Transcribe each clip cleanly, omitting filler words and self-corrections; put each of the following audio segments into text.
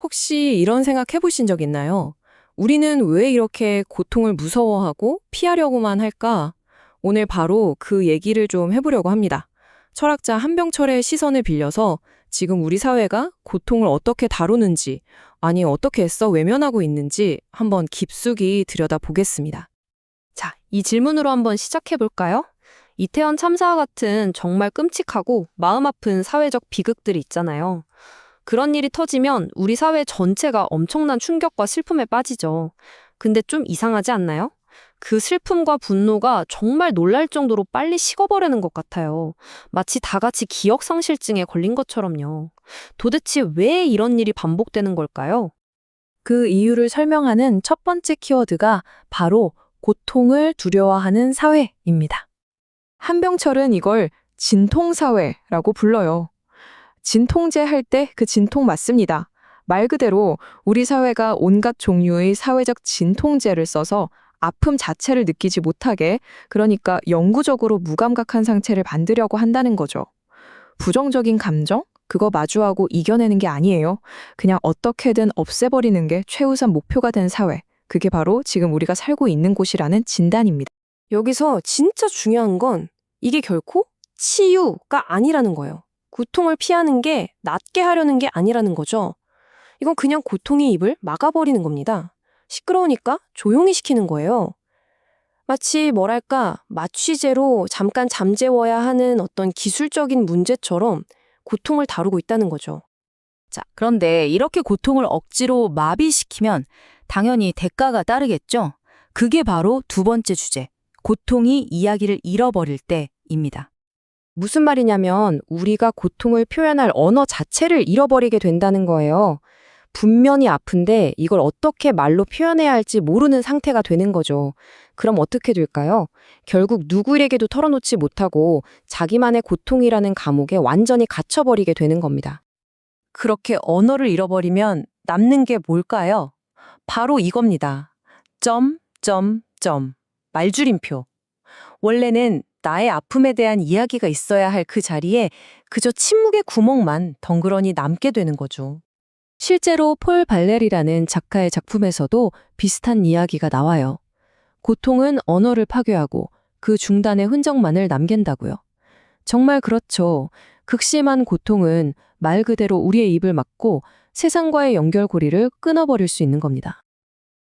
혹시 이런 생각 해보신 적 있나요? 우리는 왜 이렇게 고통을 무서워하고 피하려고만 할까? 오늘 바로 그 얘기를 좀 해보려고 합니다. 철학자 한병철의 시선을 빌려서 지금 우리 사회가 고통을 어떻게 다루는지, 아니 어떻게 애써 외면하고 있는지 한번 깊숙이 들여다보겠습니다. 자, 이 질문으로 한번 시작해볼까요? 이태원 참사와 같은 정말 끔찍하고 마음 아픈 사회적 비극들이 있잖아요. 그런 일이 터지면 우리 사회 전체가 엄청난 충격과 슬픔에 빠지죠. 근데 좀 이상하지 않나요? 그 슬픔과 분노가 정말 놀랄 정도로 빨리 식어버리는 것 같아요. 마치 다 같이 기억상실증에 걸린 것처럼요. 도대체 왜 이런 일이 반복되는 걸까요? 그 이유를 설명하는 첫 번째 키워드가 바로 고통을 두려워하는 사회입니다. 한병철은 이걸 진통사회라고 불러요. 진통제 할 때 그 진통 맞습니다. 말 그대로 우리 사회가 온갖 종류의 사회적 진통제를 써서 아픔 자체를 느끼지 못하게, 그러니까 영구적으로 무감각한 상태를 만들려고 한다는 거죠. 부정적인 감정? 그거 마주하고 이겨내는 게 아니에요. 그냥 어떻게든 없애버리는 게 최우선 목표가 된 사회. 그게 바로 지금 우리가 살고 있는 곳이라는 진단입니다. 여기서 진짜 중요한 건 이게 결코 치유가 아니라는 거예요. 고통을 피하는 게 낫게 하려는 게 아니라는 거죠. 이건 그냥 고통의 입을 막아버리는 겁니다. 시끄러우니까 조용히 시키는 거예요. 마치 뭐랄까 마취제로 잠깐 잠재워야 하는 어떤 기술적인 문제처럼 고통을 다루고 있다는 거죠. 자, 그런데 이렇게 고통을 억지로 마비시키면 당연히 대가가 따르겠죠? 그게 바로 두 번째 주제, 고통이 이야기를 잃어버릴 때입니다. 무슨 말이냐면 우리가 고통을 표현할 언어 자체를 잃어버리게 된다는 거예요. 분명히 아픈데 이걸 어떻게 말로 표현해야 할지 모르는 상태가 되는 거죠. 그럼 어떻게 될까요? 결국 누구에게도 털어놓지 못하고 자기만의 고통이라는 감옥에 완전히 갇혀버리게 되는 겁니다. 그렇게 언어를 잃어버리면 남는 게 뭘까요? 바로 이겁니다. 말줄임표. 원래는 나의 아픔에 대한 이야기가 있어야 할 그 자리에 그저 침묵의 구멍만 덩그러니 남게 되는 거죠. 실제로 폴 발레리라는 작가의 작품에서도 비슷한 이야기가 나와요. 고통은 언어를 파괴하고 그 중단의 흔적만을 남긴다고요. 정말 그렇죠. 극심한 고통은 말 그대로 우리의 입을 막고 세상과의 연결고리를 끊어버릴 수 있는 겁니다.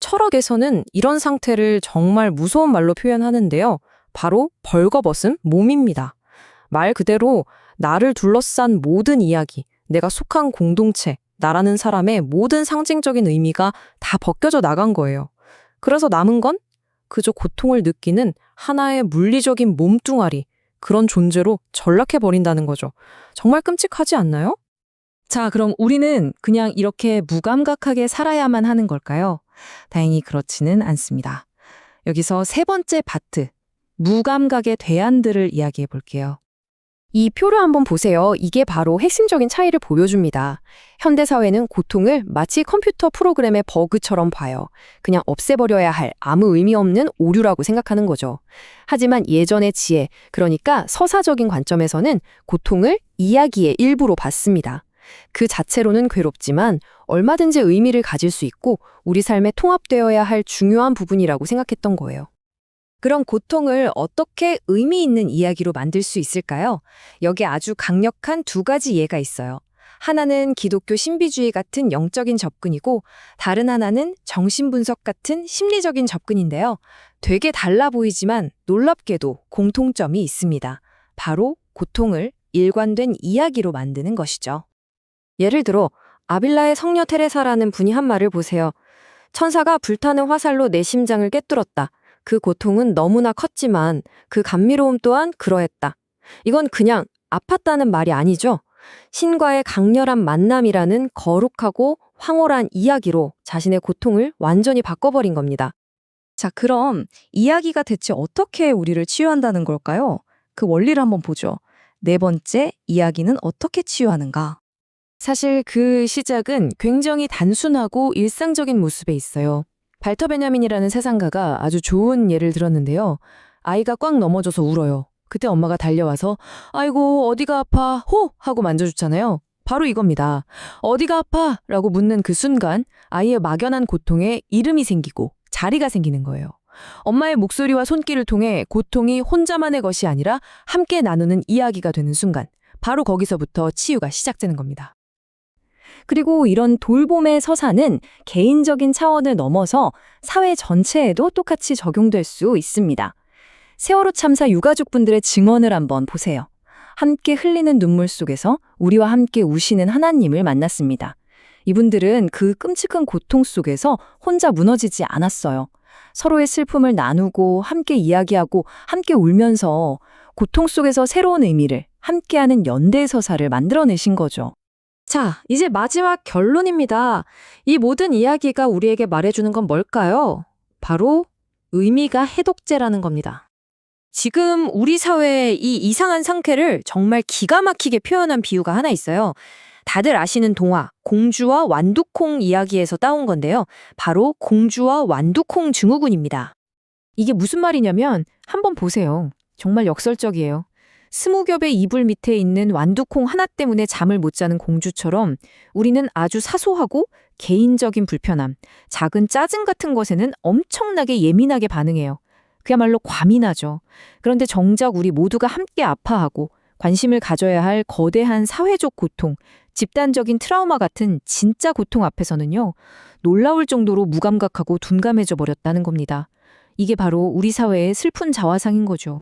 철학에서는 이런 상태를 정말 무서운 말로 표현하는데요. 바로 벌거벗은 몸입니다. 말 그대로 나를 둘러싼 모든 이야기, 내가 속한 공동체, 나라는 사람의 모든 상징적인 의미가 다 벗겨져 나간 거예요. 그래서 남은 건 그저 고통을 느끼는 하나의 물리적인 몸뚱아리, 그런 존재로 전락해버린다는 거죠. 정말 끔찍하지 않나요? 자, 그럼 우리는 그냥 이렇게 무감각하게 살아야만 하는 걸까요? 다행히 그렇지는 않습니다. 여기서 세 번째 파트, 무감각의 대안들을 이야기해 볼게요. 이 표를 한번 보세요. 이게 바로 핵심적인 차이를 보여줍니다. 현대사회는 고통을 마치 컴퓨터 프로그램의 버그처럼 봐요. 그냥 없애버려야 할 아무 의미 없는 오류라고 생각하는 거죠. 하지만 예전의 지혜, 그러니까 서사적인 관점에서는 고통을 이야기의 일부로 봤습니다. 그 자체로는 괴롭지만 얼마든지 의미를 가질 수 있고 우리 삶에 통합되어야 할 중요한 부분이라고 생각했던 거예요. 그럼 고통을 어떻게 의미 있는 이야기로 만들 수 있을까요? 여기 아주 강력한 두 가지 예가 있어요. 하나는 기독교 신비주의 같은 영적인 접근이고 다른 하나는 정신분석 같은 심리적인 접근인데요. 되게 달라 보이지만 놀랍게도 공통점이 있습니다. 바로 고통을 일관된 이야기로 만드는 것이죠. 예를 들어 아빌라의 성녀 테레사라는 분이 한 말을 보세요. 천사가 불타는 화살로 내 심장을 꿰뚫었다. 그 고통은 너무나 컸지만 그 감미로움 또한 그러했다. 이건 그냥 아팠다는 말이 아니죠. 신과의 강렬한 만남이라는 거룩하고 황홀한 이야기로 자신의 고통을 완전히 바꿔버린 겁니다. 자, 그럼 이야기가 대체 어떻게 우리를 치유한다는 걸까요? 그 원리를 한번 보죠. 네 번째, 이야기는 어떻게 치유하는가? 사실 그 시작은 굉장히 단순하고 일상적인 모습에 있어요. 발터 베냐민이라는 세상가가 아주 좋은 예를 들었는데요. 아이가 꽉 넘어져서 울어요. 그때 엄마가 달려와서 아이고 어디가 아파 호! 하고 만져주잖아요. 바로 이겁니다. 어디가 아파? 라고 묻는 그 순간 아이의 막연한 고통에 이름이 생기고 자리가 생기는 거예요. 엄마의 목소리와 손길을 통해 고통이 혼자만의 것이 아니라 함께 나누는 이야기가 되는 순간, 바로 거기서부터 치유가 시작되는 겁니다. 그리고 이런 돌봄의 서사는 개인적인 차원을 넘어서 사회 전체에도 똑같이 적용될 수 있습니다. 세월호 참사 유가족분들의 증언을 한번 보세요. 함께 흘리는 눈물 속에서 우리와 함께 우시는 하나님을 만났습니다. 이분들은 그 끔찍한 고통 속에서 혼자 무너지지 않았어요. 서로의 슬픔을 나누고 함께 이야기하고 함께 울면서 고통 속에서 새로운 의미를 함께하는 연대 서사를 만들어내신 거죠. 자, 이제 마지막 결론입니다. 이 모든 이야기가 우리에게 말해주는 건 뭘까요? 바로 의미가 해독제라는 겁니다. 지금 우리 사회의 이 이상한 상태를 정말 기가 막히게 표현한 비유가 하나 있어요. 다들 아시는 동화, 공주와 완두콩 이야기에서 따온 건데요. 바로 공주와 완두콩 증후군입니다. 이게 무슨 말이냐면 한번 보세요. 정말 역설적이에요. 20겹의 이불 밑에 있는 완두콩 하나 때문에 잠을 못 자는 공주처럼 우리는 아주 사소하고 개인적인 불편함, 작은 짜증 같은 것에는 엄청나게 예민하게 반응해요. 그야말로 과민하죠. 그런데 정작 우리 모두가 함께 아파하고 관심을 가져야 할 거대한 사회적 고통, 집단적인 트라우마 같은 진짜 고통 앞에서는요, 놀라울 정도로 무감각하고 둔감해져 버렸다는 겁니다. 이게 바로 우리 사회의 슬픈 자화상인 거죠.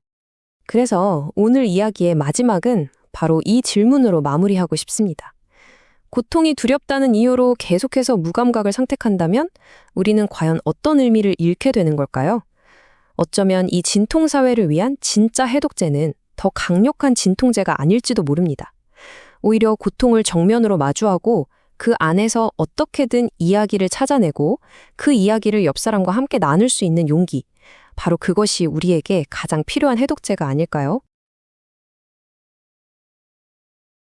그래서 오늘 이야기의 마지막은 바로 이 질문으로 마무리하고 싶습니다. 고통이 두렵다는 이유로 계속해서 무감각을 선택한다면 우리는 과연 어떤 의미를 잃게 되는 걸까요? 어쩌면 이 진통사회를 위한 진짜 해독제는 더 강력한 진통제가 아닐지도 모릅니다. 오히려 고통을 정면으로 마주하고 그 안에서 어떻게든 이야기를 찾아내고 그 이야기를 옆 사람과 함께 나눌 수 있는 용기, 바로 그것이 우리에게 가장 필요한 해독제가 아닐까요?